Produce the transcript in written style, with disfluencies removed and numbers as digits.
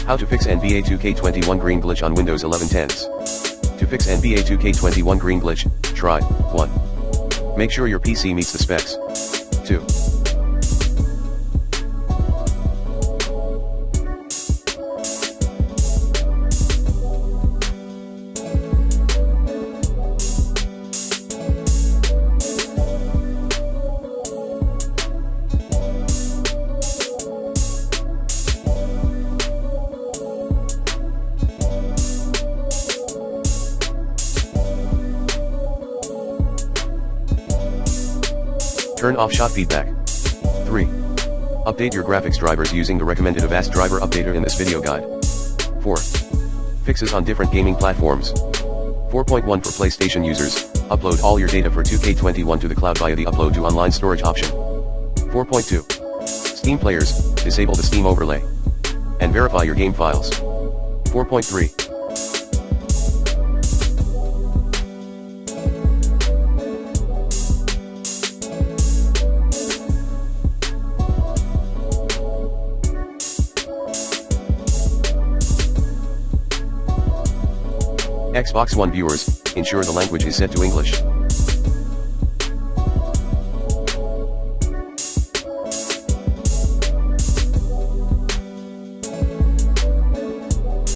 How to fix NBA 2K21 green glitch on Windows 11 10s. To fix NBA 2K21 green glitch, try 1. Make sure your PC meets the specs. 2. Turn off shot feedback. 3. Update your graphics drivers using the recommended Avast driver updater in this video guide. 4. Fixes on different gaming platforms. 4.1 for PlayStation users, upload all your data for 2K21 to the cloud via the upload to online storage option. 4.2. Steam players, disable the Steam overlay. And verify your game files. 4.3. Xbox One viewers, ensure the language is set to English.